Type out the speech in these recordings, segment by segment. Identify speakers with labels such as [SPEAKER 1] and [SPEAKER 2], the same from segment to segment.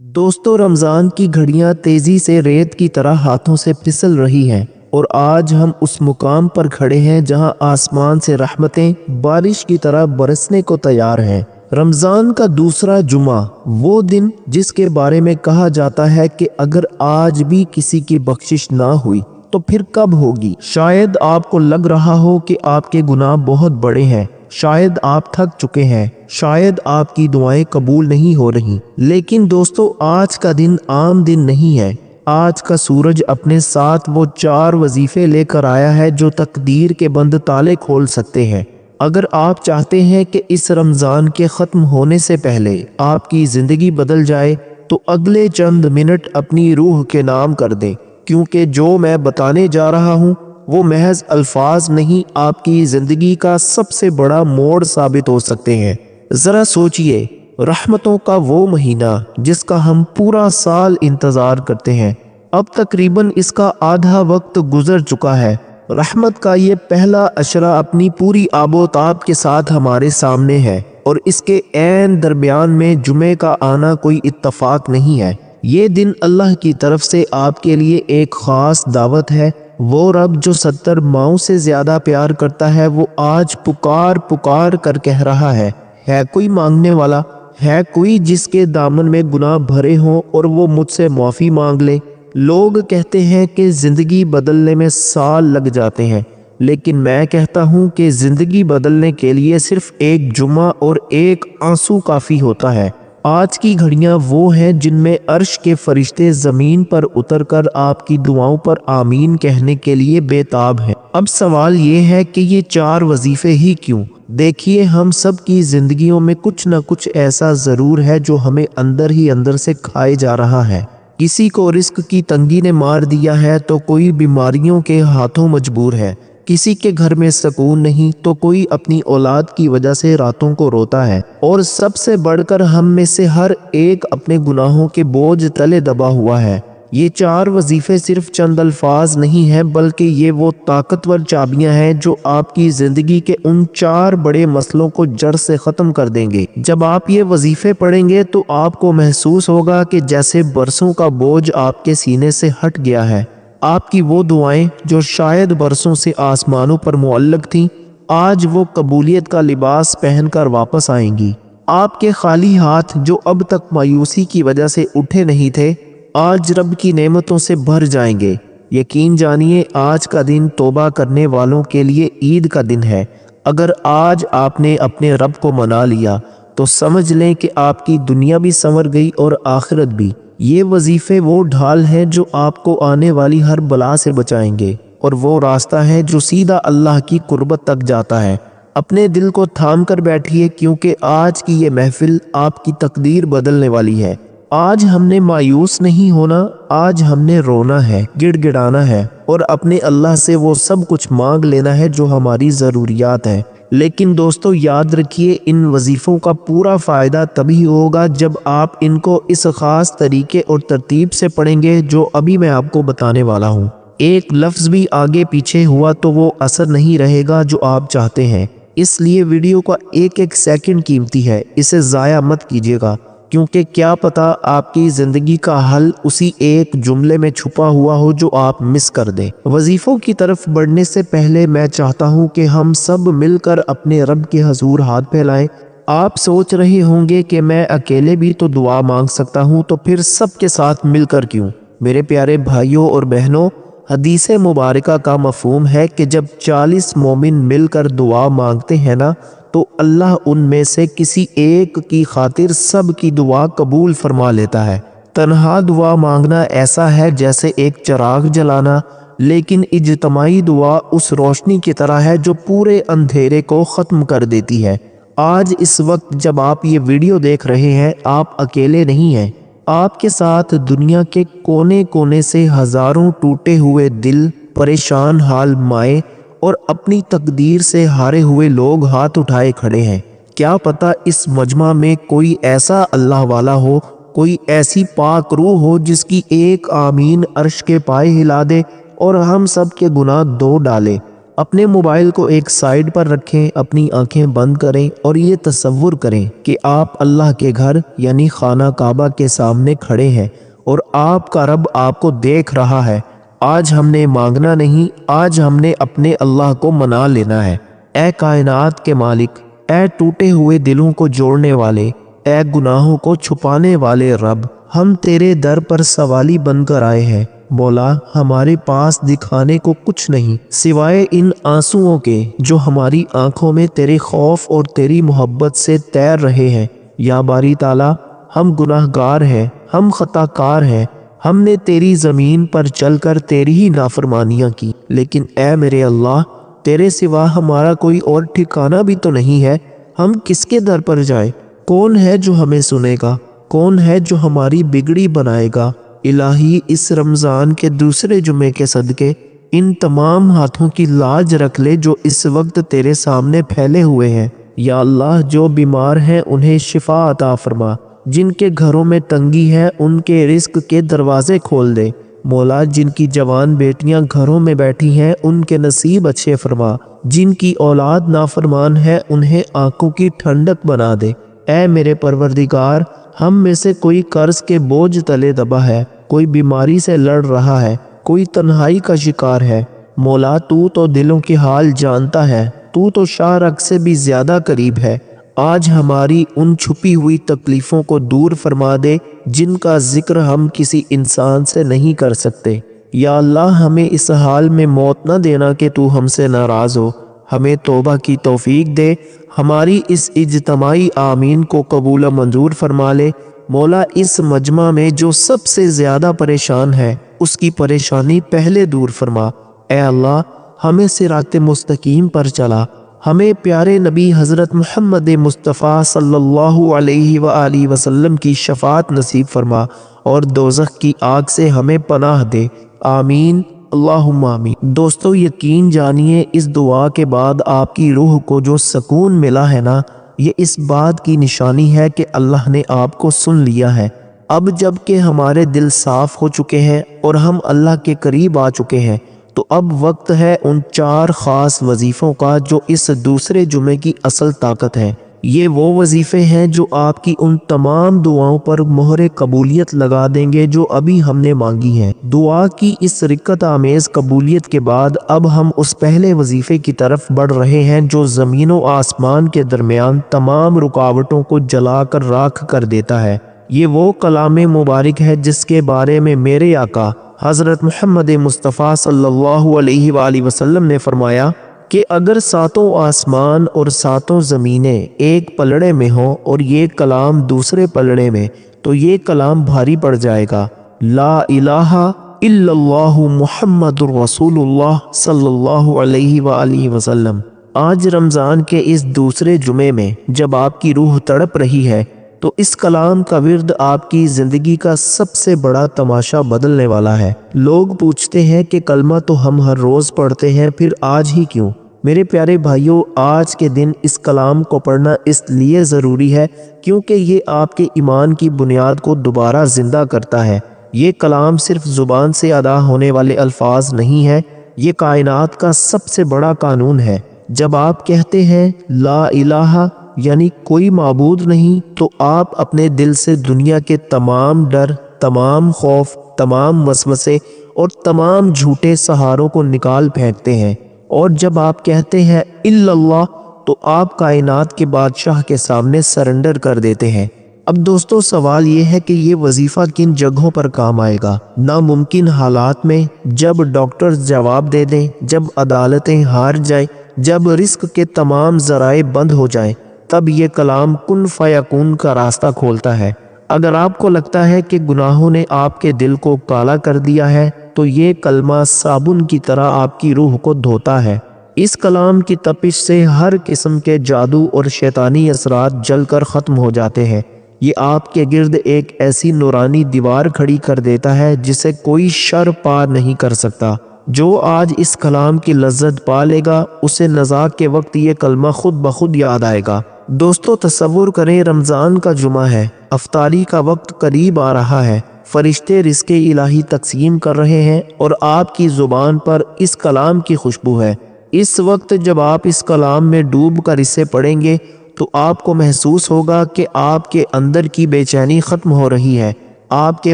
[SPEAKER 1] دوستو رمضان کی گھڑیاں تیزی سے ریت کی طرح ہاتھوں سے پھسل رہی ہیں اور آج ہم اس مقام پر کھڑے ہیں جہاں آسمان سے رحمتیں بارش کی طرح برسنے کو تیار ہیں۔ رمضان کا دوسرا جمعہ، وہ دن جس کے بارے میں کہا جاتا ہے کہ اگر آج بھی کسی کی بخشش نہ ہوئی تو پھر کب ہوگی؟ شاید آپ کو لگ رہا ہو کہ آپ کے گناہ بہت بڑے ہیں، شاید آپ تھک چکے ہیں، شاید آپ کی دعائیں قبول نہیں ہو رہی، لیکن دوستو آج کا دن عام دن نہیں ہے۔ آج کا سورج اپنے ساتھ وہ 4 وظیفے لے کر آیا ہے جو تقدیر کے بند تالے کھول سکتے ہیں۔ اگر آپ چاہتے ہیں کہ اس رمضان کے ختم ہونے سے پہلے آپ کی زندگی بدل جائے تو اگلے چند منٹ اپنی روح کے نام کر دیں، کیونکہ جو میں بتانے جا رہا ہوں وہ محض الفاظ نہیں، آپ کی زندگی کا سب سے بڑا موڑ ثابت ہو سکتے ہیں۔ ذرا سوچئے، رحمتوں کا وہ مہینہ جس کا ہم پورا سال انتظار کرتے ہیں، اب تقریباً اس کا آدھا وقت گزر چکا ہے۔ رحمت کا یہ پہلا عشرہ اپنی پوری آب و تاب کے ساتھ ہمارے سامنے ہے، اور اس کے عین درمیان میں جمعے کا آنا کوئی اتفاق نہیں ہے۔ یہ دن اللہ کی طرف سے آپ کے لیے ایک خاص دعوت ہے۔ وہ رب جو 70 ماؤں سے زیادہ پیار کرتا ہے، وہ آج پکار پکار کر کہہ رہا ہے کوئی مانگنے والا؟ ہے کوئی جس کے دامن میں گناہ بھرے ہوں اور وہ مجھ سے معافی مانگ لے؟ لوگ کہتے ہیں کہ زندگی بدلنے میں سال لگ جاتے ہیں، لیکن میں کہتا ہوں کہ زندگی بدلنے کے لیے صرف ایک جمعہ اور ایک آنسو کافی ہوتا ہے۔ آج کی گھڑیاں وہ ہیں جن میں عرش کے فرشتے زمین پر اتر کر آپ کی دعاؤں پر آمین کہنے کے لیے بے تاب ہیں۔ اب سوال یہ ہے کہ یہ 4 وظیفے ہی کیوں؟ دیکھیے، ہم سب کی زندگیوں میں کچھ نہ کچھ ایسا ضرور ہے جو ہمیں اندر ہی اندر سے کھائے جا رہا ہے۔ کسی کو رزق کی تنگی نے مار دیا ہے تو کوئی بیماریوں کے ہاتھوں مجبور ہے، کسی کے گھر میں سکون نہیں تو کوئی اپنی اولاد کی وجہ سے راتوں کو روتا ہے، اور سب سے بڑھ کر ہم میں سے ہر ایک اپنے گناہوں کے بوجھ تلے دبا ہوا ہے۔ یہ 4 وظیفے صرف چند الفاظ نہیں ہیں، بلکہ یہ وہ طاقتور چابیاں ہیں جو آپ کی زندگی کے ان 4 بڑے مسئلوں کو جڑ سے ختم کر دیں گے۔ جب آپ یہ وظیفے پڑھیں گے تو آپ کو محسوس ہوگا کہ جیسے برسوں کا بوجھ آپ کے سینے سے ہٹ گیا ہے۔ آپ کی وہ دعائیں جو شاید برسوں سے آسمانوں پر معلق تھیں، آج وہ قبولیت کا لباس پہن کر واپس آئیں گی۔ آپ کے خالی ہاتھ جو اب تک مایوسی کی وجہ سے اٹھے نہیں تھے، آج رب کی نعمتوں سے بھر جائیں گے۔ یقین جانیے، آج کا دن توبہ کرنے والوں کے لیے عید کا دن ہے۔ اگر آج آپ نے اپنے رب کو منا لیا تو سمجھ لیں کہ آپ کی دنیا بھی سنور گئی اور آخرت بھی۔ یہ وظیفے وہ ڈھال ہیں جو آپ کو آنے والی ہر بلا سے بچائیں گے، اور وہ راستہ ہے جو سیدھا اللہ کی قربت تک جاتا ہے۔ اپنے دل کو تھام کر بیٹھیے، کیونکہ آج کی یہ محفل آپ کی تقدیر بدلنے والی ہے۔ آج ہم نے مایوس نہیں ہونا، آج ہم نے رونا ہے، گڑ گڑانا ہے، اور اپنے اللہ سے وہ سب کچھ مانگ لینا ہے جو ہماری ضروریات ہیں۔ لیکن دوستو یاد رکھیے، ان وظیفوں کا پورا فائدہ تبھی ہوگا جب آپ ان کو اس خاص طریقے اور ترتیب سے پڑھیں گے جو ابھی میں آپ کو بتانے والا ہوں۔ ایک لفظ بھی آگے پیچھے ہوا تو وہ اثر نہیں رہے گا جو آپ چاہتے ہیں۔ اس لیے ویڈیو کا ایک ایک سیکنڈ قیمتی ہے، اسے ضائع مت کیجیے گا، کیونکہ کیا پتہ آپ کی زندگی کا حل اسی ایک جملے میں چھپا ہوا ہو جو آپ مس کر دیں۔ وظیفوں کی طرف بڑھنے سے پہلے میں چاہتا ہوں کہ ہم سب مل کر اپنے رب کے حضور ہاتھ پھیلائیں۔ آپ سوچ رہے ہوں گے کہ میں اکیلے بھی تو دعا مانگ سکتا ہوں، تو پھر سب کے ساتھ مل کر کیوں؟ میرے پیارے بھائیوں اور بہنوں، حدیث مبارکہ کا مفہوم ہے کہ جب 40 مومن مل کر دعا مانگتے ہیں نا، تو اللہ ان میں سے کسی ایک کی خاطر سب کی دعا قبول فرما لیتا ہے۔ تنہا دعا مانگنا ایسا ہے جیسے ایک چراغ جلانا، لیکن اجتماعی دعا اس روشنی کی طرح ہے جو پورے اندھیرے کو ختم کر دیتی ہے۔ آج اس وقت جب آپ یہ ویڈیو دیکھ رہے ہیں، آپ اکیلے نہیں ہیں۔ آپ کے ساتھ دنیا کے کونے کونے سے ہزاروں ٹوٹے ہوئے دل، پریشان حال مائیں اور اپنی تقدیر سے ہارے ہوئے لوگ ہاتھ اٹھائے کھڑے ہیں۔ کیا پتہ اس مجمع میں کوئی ایسا اللہ والا ہو، کوئی ایسی پاک روح ہو جس کی ایک آمین عرش کے پائے ہلا دے اور ہم سب کے گناہ دھو ڈالے۔ اپنے موبائل کو ایک سائیڈ پر رکھیں، اپنی آنکھیں بند کریں اور یہ تصور کریں کہ آپ اللہ کے گھر یعنی خانہ کعبہ کے سامنے کھڑے ہیں اور آپ کا رب آپ کو دیکھ رہا ہے۔ آج ہم نے مانگنا نہیں، آج ہم نے اپنے اللہ کو منا لینا ہے۔ اے کائنات کے مالک، اے ٹوٹے ہوئے دلوں کو جوڑنے والے، اے گناہوں کو چھپانے والے رب، ہم تیرے در پر سوالی بن کر آئے ہیں۔ مولا، ہمارے پاس دکھانے کو کچھ نہیں سوائے ان آنسوؤں کے جو ہماری آنکھوں میں تیرے خوف اور تیری محبت سے تیر رہے ہیں۔ یا باری تعالیٰ، ہم گناہ گار ہیں، ہم خطا کار ہیں، ہم نے تیری زمین پر چل کر تیری ہی نافرمانیاں کی، لیکن اے میرے اللہ، تیرے سوا ہمارا کوئی اور ٹھکانہ بھی تو نہیں ہے۔ ہم کس کے در پر جائیں؟ کون ہے جو ہمیں سنے گا؟ کون ہے جو ہماری بگڑی بنائے گا؟ الہی، اس رمضان کے دوسرے جمعے کے صدقے ان تمام ہاتھوں کی لاج رکھ لے جو اس وقت تیرے سامنے پھیلے ہوئے ہیں۔ یا اللہ، جو بیمار ہیں انہیں شفا عطا فرما، جن کے گھروں میں تنگی ہے ان کے رزق کے دروازے کھول دے۔ مولا، جن کی جوان بیٹیاں گھروں میں بیٹھی ہیں ان کے نصیب اچھے فرما، جن کی اولاد نافرمان ہے انہیں آنکھوں کی ٹھنڈک بنا دے۔ اے میرے پروردگار، ہم میں سے کوئی قرض کے بوجھ تلے دبا ہے، کوئی بیماری سے لڑ رہا ہے، کوئی تنہائی کا شکار ہے۔ مولا، تو تو دلوں کی حال جانتا ہے، تو تو شاہ رگ سے بھی زیادہ قریب ہے۔ آج ہماری ان چھپی ہوئی تکلیفوں کو دور فرما دے جن کا ذکر ہم کسی انسان سے نہیں کر سکتے۔ یا اللہ، ہمیں اس حال میں موت نہ دینا کہ تو ہم سے ناراض ہو، ہمیں توبہ کی توفیق دے، ہماری اس اجتماعی آمین کو قبول و منظور فرما لے۔ مولا، اس مجمع میں جو سب سے زیادہ پریشان ہے اس کی پریشانی پہلے دور فرما۔ اے اللہ، ہمیں صراط مستقیم پر چلا، ہمیں پیارے نبی حضرت محمد مصطفیٰ صلی اللہ علیہ وآلہ وسلم کی شفاعت نصیب فرما اور دوزخ کی آگ سے ہمیں پناہ دے۔ آمین، اللہم آمین۔ دوستو، یقین جانیے اس دعا کے بعد آپ کی روح کو جو سکون ملا ہے نا، یہ اس بات کی نشانی ہے کہ اللہ نے آپ کو سن لیا ہے۔ اب جب کہ ہمارے دل صاف ہو چکے ہیں اور ہم اللہ کے قریب آ چکے ہیں تو اب وقت ہے ان 4 خاص وظیفوں کا جو اس دوسرے جمعے کی اصل طاقت ہے۔ یہ وہ وظیفے ہیں جو آپ کی ان تمام دعاؤں پر مہر قبولیت لگا دیں گے جو ابھی ہم نے مانگی ہیں۔ دعا کی اس رکت آمیز قبولیت کے بعد اب ہم اس پہلے وظیفے کی طرف بڑھ رہے ہیں جو زمین و آسمان کے درمیان تمام رکاوٹوں کو جلا کر راکھ کر دیتا ہے۔ یہ وہ کلام مبارک ہے جس کے بارے میں میرے آقا حضرت محمد مصطفیٰ صلی اللہ علیہ وآلہ وسلم نے فرمایا کہ اگر 7 آسمان اور 7 زمینیں ایک پلڑے میں ہوں اور یہ کلام دوسرے پلڑے میں تو یہ کلام بھاری پڑ جائے گا۔ لا الہ الا اللہ محمد رسول اللہ صلی اللہ علیہ وآلہ وسلم۔ آج رمضان کے اس دوسرے جمعے میں جب آپ کی روح تڑپ رہی ہے تو اس کلام کا ورد آپ کی زندگی کا سب سے بڑا تماشا بدلنے والا ہے۔ لوگ پوچھتے ہیں کہ کلمہ تو ہم ہر روز پڑھتے ہیں، پھر آج ہی کیوں؟ میرے پیارے بھائیوں، آج کے دن اس کلام کو پڑھنا اس لیے ضروری ہے کیونکہ یہ آپ کے ایمان کی بنیاد کو دوبارہ زندہ کرتا ہے۔ یہ کلام صرف زبان سے ادا ہونے والے الفاظ نہیں ہے، یہ کائنات کا سب سے بڑا قانون ہے۔ جب آپ کہتے ہیں لا الہ یعنی کوئی معبود نہیں تو آپ اپنے دل سے دنیا کے تمام ڈر، تمام خوف، تمام وسوسے اور تمام جھوٹے سہاروں کو نکال پھینکتے ہیں، اور جب آپ کہتے ہیں الا اللہ تو آپ کائنات کے بادشاہ کے سامنے سرنڈر کر دیتے ہیں۔ اب دوستو، سوال یہ ہے کہ یہ وظیفہ کن جگہوں پر کام آئے گا؟ ناممکن حالات میں، جب ڈاکٹر جواب دے دیں، جب عدالتیں ہار جائیں، جب رزق کے تمام ذرائع بند ہو جائیں، تب یہ کلام کن فیکون کا راستہ کھولتا ہے۔ اگر آپ کو لگتا ہے کہ گناہوں نے آپ کے دل کو کالا کر دیا ہے تو یہ کلمہ صابن کی طرح آپ کی روح کو دھوتا ہے۔ اس کلام کی تپش سے ہر قسم کے جادو اور شیطانی اثرات جل کر ختم ہو جاتے ہیں۔ یہ آپ کے گرد ایک ایسی نورانی دیوار کھڑی کر دیتا ہے جسے کوئی شر پار نہیں کر سکتا۔ جو آج اس کلام کی لذت پا لے گا اسے نزاع کے وقت یہ کلمہ خود بخود یاد آئے گا۔ دوستو، تصور کریں رمضان کا جمعہ ہے، افطاری کا وقت قریب آ رہا ہے، فرشتے رزق الہی تقسیم کر رہے ہیں اور آپ کی زبان پر اس کلام کی خوشبو ہے۔ اس وقت جب آپ اس کلام میں ڈوب کر اسے پڑھیں گے تو آپ کو محسوس ہوگا کہ آپ کے اندر کی بے چینی ختم ہو رہی ہے۔ آپ کے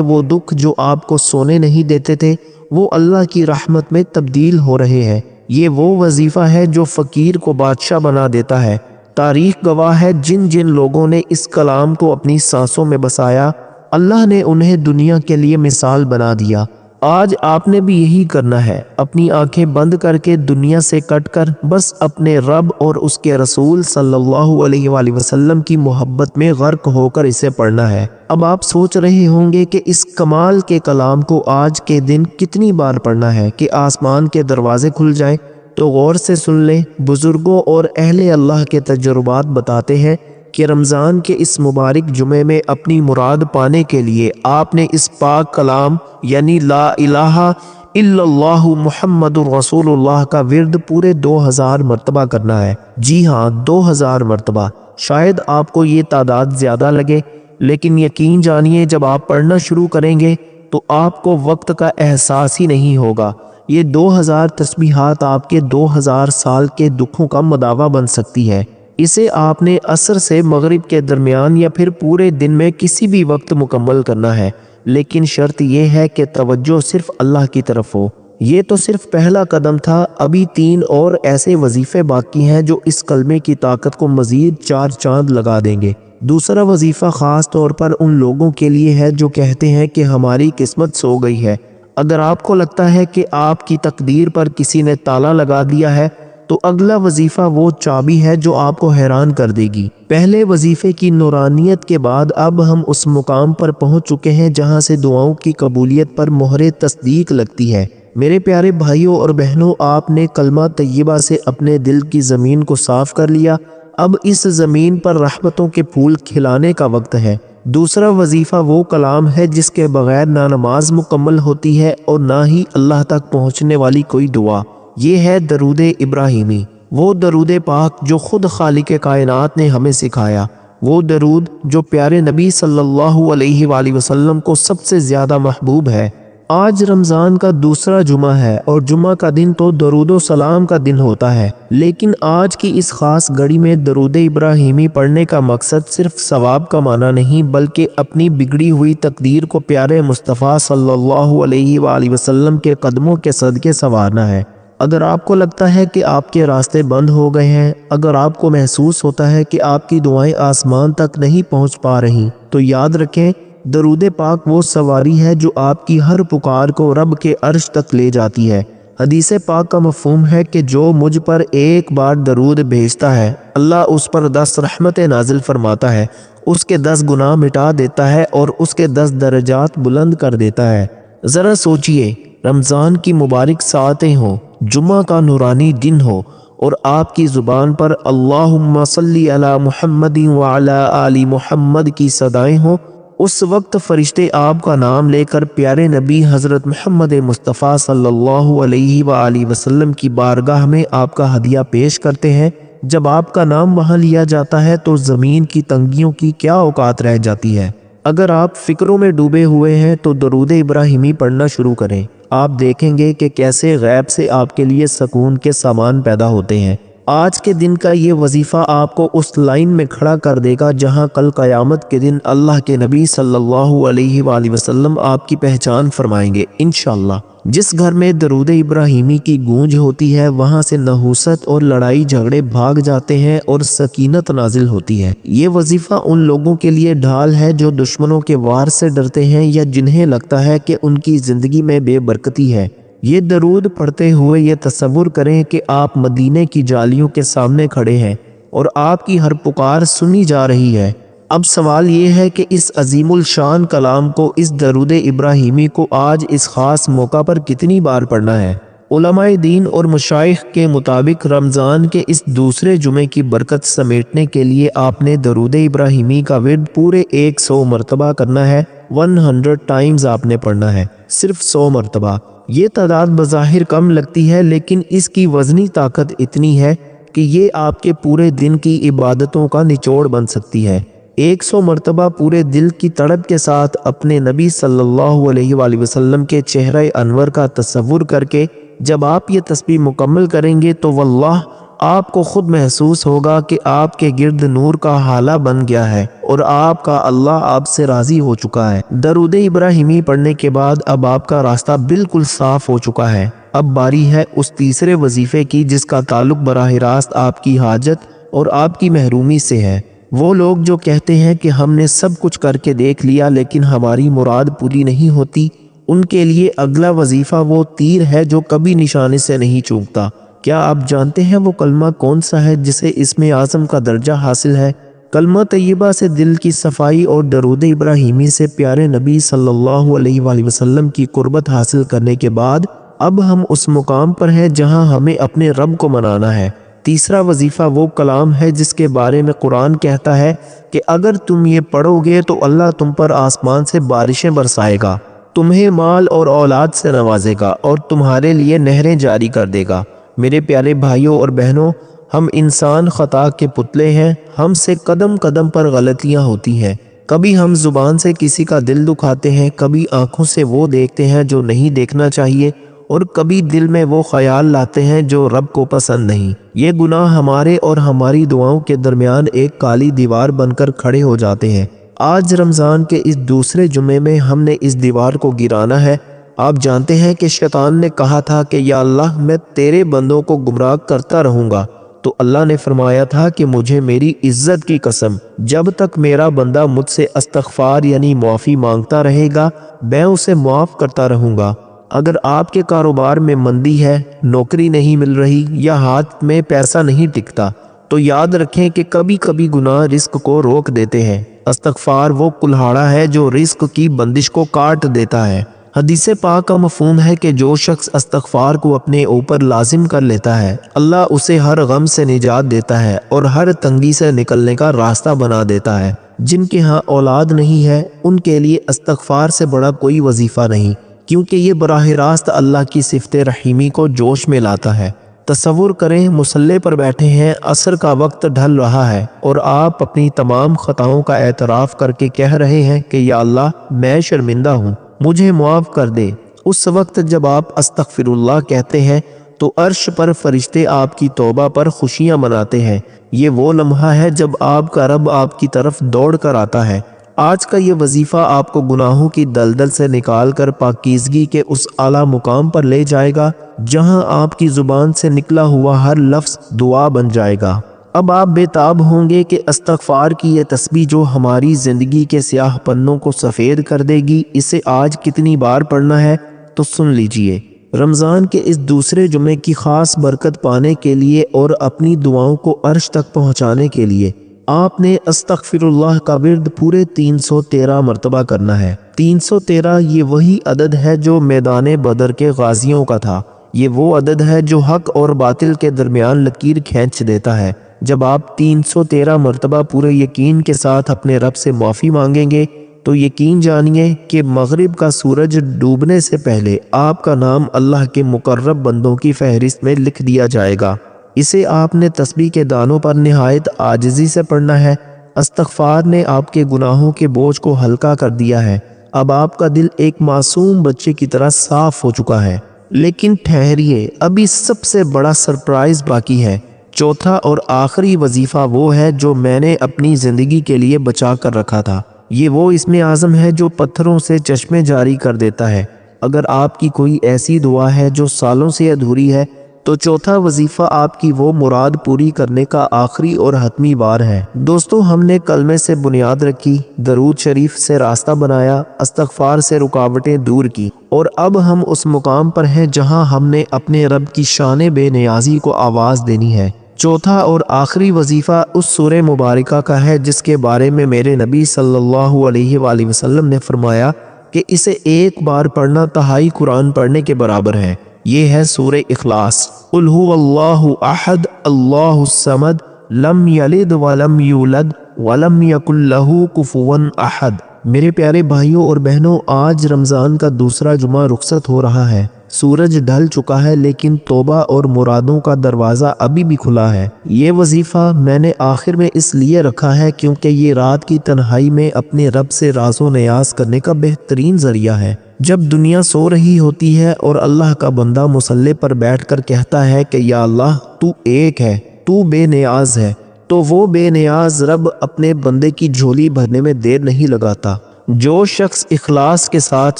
[SPEAKER 1] وہ دکھ جو آپ کو سونے نہیں دیتے تھے وہ اللہ کی رحمت میں تبدیل ہو رہے ہیں۔ یہ وہ وظیفہ ہے جو فقیر کو بادشاہ بنا دیتا ہے۔ تاریخ گواہ ہے جن جن لوگوں نے اس کلام کو اپنی سانسوں میں بسایا، اللہ نے انہیں دنیا کے لیے مثال بنا دیا۔ آج آپ نے بھی یہی کرنا ہے، اپنی آنکھیں بند کر کے دنیا سے کٹ کر بس اپنے رب اور اس کے رسول صلی اللہ علیہ وآلہ وسلم کی محبت میں غرق ہو کر اسے پڑھنا ہے۔ اب آپ سوچ رہے ہوں گے کہ اس کمال کے کلام کو آج کے دن کتنی بار پڑھنا ہے کہ آسمان کے دروازے کھل جائیں، تو غور سے سن لیں۔ بزرگوں اور اہل اللہ کے تجربات بتاتے ہیں کہ رمضان کے اس مبارک جمعے میں اپنی مراد پانے کے لیے آپ نے اس پاک کلام یعنی لا الہ الا اللہ محمد الرسول اللہ کا ورد پورے 2000 مرتبہ کرنا ہے۔ جی ہاں، 2000 مرتبہ۔ شاید آپ کو یہ تعداد زیادہ لگے، لیکن یقین جانیے جب آپ پڑھنا شروع کریں گے تو آپ کو وقت کا احساس ہی نہیں ہوگا۔ یہ 2000 تسبیحات آپ کے 2000 سال کے دکھوں کا مداوع بن سکتی ہے۔ اسے آپ نے عصر سے مغرب کے درمیان یا پھر پورے دن میں کسی بھی وقت مکمل کرنا ہے، لیکن شرط یہ ہے کہ توجہ صرف اللہ کی طرف ہو۔ یہ تو صرف پہلا قدم تھا، ابھی 3 اور ایسے وظیفے باقی ہیں جو اس کلمے کی طاقت کو مزید 4 چاند لگا دیں گے۔ دوسرا وظیفہ خاص طور پر ان لوگوں کے لیے ہے جو کہتے ہیں کہ ہماری قسمت سو گئی ہے۔ اگر آپ کو لگتا ہے کہ آپ کی تقدیر پر کسی نے تالا لگا دیا ہے تو اگلا وظیفہ وہ چابی ہے جو آپ کو حیران کر دے گی۔ پہلے وظیفے کی نورانیت کے بعد اب ہم اس مقام پر پہنچ چکے ہیں جہاں سے دعاؤں کی قبولیت پر مہر تصدیق لگتی ہے۔ میرے پیارے بھائیوں اور بہنوں، آپ نے کلمہ طیبہ سے اپنے دل کی زمین کو صاف کر لیا۔ اب اس زمین پر رحمتوں کے پھول کھلانے کا وقت ہے۔ دوسرا وظیفہ وہ کلام ہے جس کے بغیر نہ نماز مکمل ہوتی ہے اور نہ ہی اللہ تک پہنچنے والی کوئی دعا۔ یہ ہے درود ابراہیمی، وہ درود پاک جو خود خالق کائنات نے ہمیں سکھایا، وہ درود جو پیارے نبی صلی اللہ علیہ وآلہ وسلم کو سب سے زیادہ محبوب ہے۔ آج رمضان کا دوسرا جمعہ ہے اور جمعہ کا دن تو درود و سلام کا دن ہوتا ہے، لیکن آج کی اس خاص گھڑی میں درود ابراہیمی پڑھنے کا مقصد صرف ثواب کمانا نہیں بلکہ اپنی بگڑی ہوئی تقدیر کو پیارے مصطفیٰ صلی اللہ علیہ وآلہ وسلم کے قدموں کے صدقے سنوارنا ہے۔ اگر آپ کو لگتا ہے کہ آپ کے راستے بند ہو گئے ہیں، اگر آپ کو محسوس ہوتا ہے کہ آپ کی دعائیں آسمان تک نہیں پہنچ پا رہی، تو یاد رکھیں درود پاک وہ سواری ہے جو آپ کی ہر پکار کو رب کے عرش تک لے جاتی ہے۔ حدیث پاک کا مفہوم ہے کہ جو مجھ پر ایک بار درود بھیجتا ہے، اللہ اس پر 10 رحمتیں نازل فرماتا ہے، اس کے 10 گناہ مٹا دیتا ہے اور اس کے 10 درجات بلند کر دیتا ہے۔ ذرا سوچئے، رمضان کی مبارک ساعتیں ہوں، جمعہ کا نورانی دن ہو اور آپ کی زبان پر اللہم صلی علی محمد وعلی آل محمد کی صدائیں ہوں، اس وقت فرشتے آپ کا نام لے کر پیارے نبی حضرت محمد مصطفیٰ صلی اللہ علیہ وآلہ وسلم کی بارگاہ میں آپ کا ہدیہ پیش کرتے ہیں۔ جب آپ کا نام وہاں لیا جاتا ہے تو زمین کی تنگیوں کی کیا اوقات رہ جاتی ہے۔ اگر آپ فکروں میں ڈوبے ہوئے ہیں تو درود ابراہیمی پڑھنا شروع کریں، آپ دیکھیں گے کہ کیسے غیب سے آپ کے لیے سکون کے سامان پیدا ہوتے ہیں۔ آج کے دن کا یہ وظیفہ آپ کو اس لائن میں کھڑا کر دے گا جہاں کل قیامت کے دن اللہ کے نبی صلی اللہ علیہ وآلہ وسلم آپ کی پہچان فرمائیں گے انشاءاللہ۔ جس گھر میں درود ابراہیمی کی گونج ہوتی ہے وہاں سے نحوست اور لڑائی جھگڑے بھاگ جاتے ہیں اور سکینت نازل ہوتی ہے۔ یہ وظیفہ ان لوگوں کے لیے ڈھال ہے جو دشمنوں کے وار سے ڈرتے ہیں یا جنہیں لگتا ہے کہ ان کی زندگی میں بے برکتی ہے۔ یہ درود پڑھتے ہوئے یہ تصور کریں کہ آپ مدینے کی جالیوں کے سامنے کھڑے ہیں اور آپ کی ہر پکار سنی جا رہی ہے۔ اب سوال یہ ہے کہ اس عظیم الشان کلام کو، اس درود ابراہیمی کو آج اس خاص موقع پر کتنی بار پڑھنا ہے؟ علماء دین اور مشائخ کے مطابق رمضان کے اس دوسرے جمعے کی برکت سمیٹنے کے لیے آپ نے درود ابراہیمی کا ورد پورے 100 مرتبہ کرنا ہے۔ 100 ٹائمز آپ نے پڑھنا ہے، صرف 100 مرتبہ۔ یہ تعداد بظاہر کم لگتی ہے لیکن اس کی وزنی طاقت اتنی ہے کہ یہ آپ کے پورے دن کی عبادتوں کا نچوڑ بن سکتی ہے۔ 100 مرتبہ پورے دل کی تڑپ کے ساتھ اپنے نبی صلی اللہ علیہ وآلہ وسلم کے چہرہ انور کا تصور کر کے جب آپ یہ تسبیح مکمل کریں گے تو واللہ آپ کو خود محسوس ہوگا کہ آپ کے گرد نور کا حالہ بن گیا ہے اور آپ کا اللہ آپ سے راضی ہو چکا ہے۔ درود ابراہیمی پڑھنے کے بعد اب آپ کا راستہ بالکل صاف ہو چکا ہے۔ اب باری ہے اس تیسرے وظیفے کی جس کا تعلق براہ راست آپ کی حاجت اور آپ کی محرومی سے ہے۔ وہ لوگ جو کہتے ہیں کہ ہم نے سب کچھ کر کے دیکھ لیا لیکن ہماری مراد پوری نہیں ہوتی، ان کے لیے اگلا وظیفہ وہ تیر ہے جو کبھی نشانے سے نہیں چوکتا۔ کیا آپ جانتے ہیں وہ کلمہ کون سا ہے جسے اسم اعظم کا درجہ حاصل ہے؟ کلمہ طیبہ سے دل کی صفائی اور درود ابراہیمی سے پیارے نبی صلی اللہ علیہ وآلہ وسلم کی قربت حاصل کرنے کے بعد اب ہم اس مقام پر ہیں جہاں ہمیں اپنے رب کو منانا ہے۔ تیسرا وظیفہ وہ کلام ہے جس کے بارے میں قرآن کہتا ہے کہ اگر تم یہ پڑھو گے تو اللہ تم پر آسمان سے بارشیں برسائے گا، تمہیں مال اور اولاد سے نوازے گا اور تمہارے لیے نہریں جاری کر دے گا۔ میرے پیارے بھائیوں اور بہنوں، ہم انسان خطا کے پتلے ہیں، ہم سے قدم قدم پر غلطیاں ہوتی ہیں۔ کبھی ہم زبان سے کسی کا دل دکھاتے ہیں، کبھی آنکھوں سے وہ دیکھتے ہیں جو نہیں دیکھنا چاہیے، اور کبھی دل میں وہ خیال لاتے ہیں جو رب کو پسند نہیں۔ یہ گناہ ہمارے اور ہماری دعاؤں کے درمیان ایک کالی دیوار بن کر کھڑے ہو جاتے ہیں۔ آج رمضان کے اس دوسرے جمعے میں ہم نے اس دیوار کو گرانا ہے۔ آپ جانتے ہیں کہ شیطان نے کہا تھا کہ یا اللہ میں تیرے بندوں کو گمراہ کرتا رہوں گا، تو اللہ نے فرمایا تھا کہ مجھے میری عزت کی قسم، جب تک میرا بندہ مجھ سے استغفار یعنی معافی مانگتا رہے گا میں اسے معاف کرتا رہوں گا۔ اگر آپ کے کاروبار میں مندی ہے، نوکری نہیں مل رہی یا ہاتھ میں پیسہ نہیں ٹکتا، تو یاد رکھیں کہ کبھی کبھی گناہ رزق کو روک دیتے ہیں۔ استغفار وہ کلہاڑا ہے جو رزق کی بندش کو کاٹ دیتا ہے۔ حدیث پاک کا مفہوم ہے کہ جو شخص استغفار کو اپنے اوپر لازم کر لیتا ہے، اللہ اسے ہر غم سے نجات دیتا ہے اور ہر تنگی سے نکلنے کا راستہ بنا دیتا ہے۔ جن کے ہاں اولاد نہیں ہے ان کے لیے استغفار سے بڑا کوئی وظیفہ نہیں، کیونکہ یہ براہ راست اللہ کی صفت رحیمی کو جوش میں لاتا ہے۔ تصور کریں مصلی پر بیٹھے ہیں، عصر کا وقت ڈھل رہا ہے اور آپ اپنی تمام خطاؤں کا اعتراف کر کے کہہ رہے ہیں کہ یا اللہ میں شرمندہ ہوں، مجھے معاف کر دے۔ اس وقت جب آپ استغفر اللہ کہتے ہیں تو عرش پر فرشتے آپ کی توبہ پر خوشیاں مناتے ہیں۔ یہ وہ لمحہ ہے جب آپ کا رب آپ کی طرف دوڑ کر آتا ہے۔ آج کا یہ وظیفہ آپ کو گناہوں کی دلدل سے نکال کر پاکیزگی کے اس اعلیٰ مقام پر لے جائے گا جہاں آپ کی زبان سے نکلا ہوا ہر لفظ دعا بن جائے گا۔ اب آپ بے تاب ہوں گے کہ استغفار کی یہ تسبیح جو ہماری زندگی کے سیاہ پنوں کو سفید کر دے گی، اسے آج کتنی بار پڑھنا ہے تو سن لیجئے۔ رمضان کے اس دوسرے جمعے کی خاص برکت پانے کے لیے اور اپنی دعاؤں کو عرش تک پہنچانے کے لیے آپ نے استغفر اللہ کا ورد پورے 313 مرتبہ کرنا ہے۔ 313 یہ وہی عدد ہے جو میدان بدر کے غازیوں کا تھا۔ یہ وہ عدد ہے جو حق اور باطل کے درمیان لکیر کھینچ دیتا ہے۔ جب آپ 313 مرتبہ پورے یقین کے ساتھ اپنے رب سے معافی مانگیں گے تو یقین جانیے کہ مغرب کا سورج ڈوبنے سے پہلے آپ کا نام اللہ کے مقرب بندوں کی فہرست میں لکھ دیا جائے گا۔ اسے آپ نے تسبیح کے دانوں پر نہایت عاجزی سے پڑھنا ہے۔ استغفار نے آپ کے گناہوں کے بوجھ کو ہلکا کر دیا ہے۔ اب آپ کا دل ایک معصوم بچے کی طرح صاف ہو چکا ہے۔ لیکن ٹھہریے، ابھی سب سے بڑا سرپرائز باقی ہے۔ چوتھا اور آخری وظیفہ وہ ہے جو میں نے اپنی زندگی کے لیے بچا کر رکھا تھا۔ یہ وہ اسم اعظم ہے جو پتھروں سے چشمے جاری کر دیتا ہے۔ اگر آپ کی کوئی ایسی دعا ہے جو سالوں سے ادھوری ہے تو چوتھا وظیفہ آپ کی وہ مراد پوری کرنے کا آخری اور حتمی وار ہے۔ دوستو، ہم نے کلمے سے بنیاد رکھی، درود شریف سے راستہ بنایا، استغفار سے رکاوٹیں دور کی، اور اب ہم اس مقام پر ہیں جہاں ہم نے اپنے رب کی شان بے نیازی کو آواز دینی ہے۔ چوتھا اور آخری وظیفہ اس سورہ مبارکہ کا ہے جس کے بارے میں میرے نبی صلی اللہ علیہ وآلہ وسلم نے فرمایا کہ اسے ایک بار پڑھنا تہائی قرآن پڑھنے کے برابر ہے۔ یہ ہے سورہ اخلاص۔ قل هو اللہ احد اللہ الصمد لم یلد ولم یولد ولم یکن لہ کفوا احد۔ میرے پیارے بھائیوں اور بہنوں، آج رمضان کا دوسرا جمعہ رخصت ہو رہا ہے۔ سورج ڈھل چکا ہے لیکن توبہ اور مرادوں کا دروازہ ابھی بھی کھلا ہے۔ یہ وظیفہ میں نے آخر میں اس لیے رکھا ہے کیونکہ یہ رات کی تنہائی میں اپنے رب سے راز و نیاز کرنے کا بہترین ذریعہ ہے۔ جب دنیا سو رہی ہوتی ہے اور اللہ کا بندہ مصلی پر بیٹھ کر کہتا ہے کہ یا اللہ تو ایک ہے، تو بے نیاز ہے، تو وہ بے نیاز رب اپنے بندے کی جھولی بھرنے میں دیر نہیں لگاتا۔ جو شخص اخلاص کے ساتھ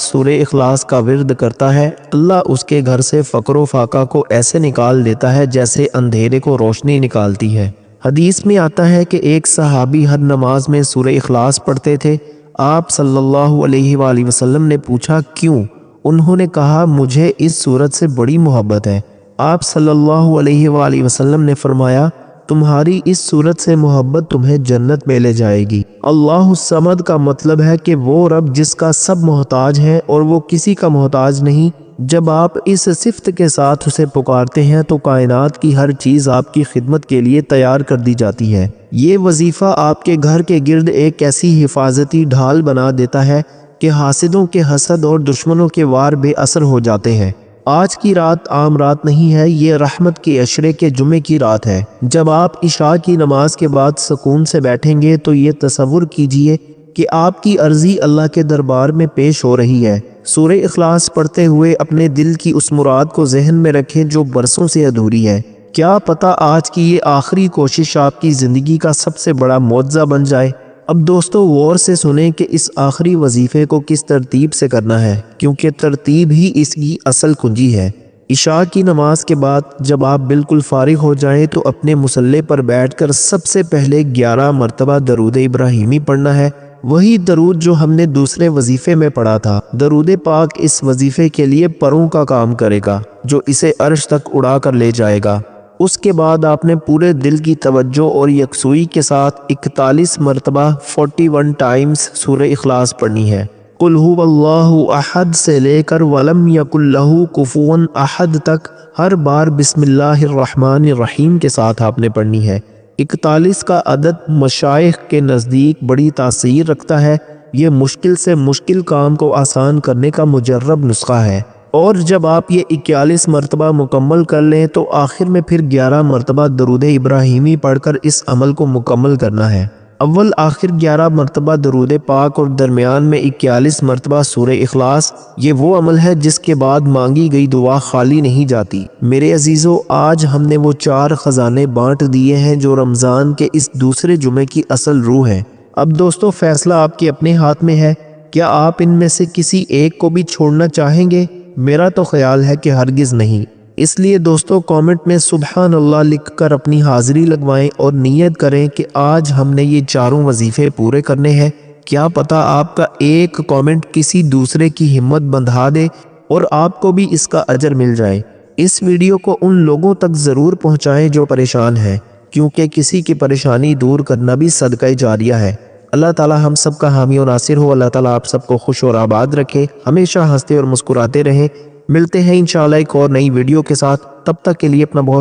[SPEAKER 1] سورہ اخلاص کا ورد کرتا ہے، اللہ اس کے گھر سے فقر و فاقہ کو ایسے نکال دیتا ہے جیسے اندھیرے کو روشنی نکالتی ہے۔ حدیث میں آتا ہے کہ ایک صحابی ہر نماز میں سورہ اخلاص پڑھتے تھے۔ آپ صلی اللہ علیہ وآلہ وسلم نے پوچھا کیوں؟ انہوں نے کہا مجھے اس سورت سے بڑی محبت ہے۔ آپ صلی اللہ علیہ وآلہ وسلم نے فرمایا تمہاری اس سورت سے محبت تمہیں جنت میں لے جائے گی۔ اللہ الصمد کا مطلب ہے کہ وہ رب جس کا سب محتاج ہے اور وہ کسی کا محتاج نہیں۔ جب آپ اس صفت کے ساتھ اسے پکارتے ہیں تو کائنات کی ہر چیز آپ کی خدمت کے لیے تیار کر دی جاتی ہے۔ یہ وظیفہ آپ کے گھر کے گرد ایک ایسی حفاظتی ڈھال بنا دیتا ہے کہ حاسدوں کے حسد اور دشمنوں کے وار بے اثر ہو جاتے ہیں۔ آج کی رات عام رات نہیں ہے، یہ رحمت کے عشرے کے جمعے کی رات ہے۔ جب آپ عشاء کی نماز کے بعد سکون سے بیٹھیں گے تو یہ تصور کیجئے کہ آپ کی عرضی اللہ کے دربار میں پیش ہو رہی ہے۔ سورہ اخلاص پڑھتے ہوئے اپنے دل کی اس مراد کو ذہن میں رکھیں جو برسوں سے ادھوری ہے۔ کیا پتہ آج کی یہ آخری کوشش آپ کی زندگی کا سب سے بڑا معجزہ بن جائے۔ اب دوستو غور سے سنیں کہ اس آخری وظیفے کو کس ترتیب سے کرنا ہے، کیونکہ ترتیب ہی اس کی اصل کنجی ہے۔ عشاء کی نماز کے بعد جب آپ بالکل فارغ ہو جائیں تو اپنے مصلی پر بیٹھ کر سب سے پہلے 11 مرتبہ درود ابراہیمی پڑھنا ہے، وہی درود جو ہم نے دوسرے وظیفے میں پڑھا تھا۔ درود پاک اس وظیفے کے لیے پروں کا کام کرے گا جو اسے عرش تک اڑا کر لے جائے گا۔ اس کے بعد آپ نے پورے دل کی توجہ اور یکسوئی کے ساتھ 41 مرتبہ 41 ٹائمز سورہ اخلاص پڑھنی ہے۔ قل هو اللہ احد سے لے کر ولم یکن لہ کفوا احد تک ہر بار بسم اللہ الرحمن الرحیم کے ساتھ آپ نے پڑھنی ہے۔ 41 کا عدد مشائخ کے نزدیک بڑی تاثیر رکھتا ہے۔ یہ مشکل سے مشکل کام کو آسان کرنے کا مجرب نسخہ ہے، اور جب آپ یہ 41 مرتبہ مکمل کر لیں تو آخر میں پھر 11 مرتبہ درود ابراہیمی پڑھ کر اس عمل کو مکمل کرنا ہے۔ اول آخر 11 مرتبہ درود پاک اور درمیان میں 41 مرتبہ سورہ اخلاص، یہ وہ عمل ہے جس کے بعد مانگی گئی دعا خالی نہیں جاتی۔ میرے عزیزو، آج ہم نے وہ 4 خزانے بانٹ دیے ہیں جو رمضان کے اس دوسرے جمعے کی اصل روح ہے۔ اب دوستو فیصلہ آپ کے اپنے ہاتھ میں ہے، کیا آپ ان میں سے کسی ایک کو بھی چھوڑنا چاہیں گے؟ میرا تو خیال ہے کہ ہرگز نہیں۔ اس لیے دوستو کامنٹ میں سبحان اللہ لکھ کر اپنی حاضری لگوائیں اور نیت کریں کہ آج ہم نے یہ 4 وظیفے پورے کرنے ہیں۔ کیا پتہ آپ کا ایک کامنٹ کسی دوسرے کی ہمت بندھا دے اور آپ کو بھی اس کا اجر مل جائے۔ اس ویڈیو کو ان لوگوں تک ضرور پہنچائیں جو پریشان ہیں، کیونکہ کسی کی پریشانی دور کرنا بھی صدقہ جاریہ ہے۔ اللہ تعالی ہم سب کا حامی و ناصر ہو۔ اللہ تعالی آپ سب کو خوش اور آباد رکھے، ہمیشہ ہنستے اور مسکراتے رہیں۔ ملتے ہیں انشاءاللہ ایک اور نئی ویڈیو کے ساتھ، تب تک کے لیے اپنا بہت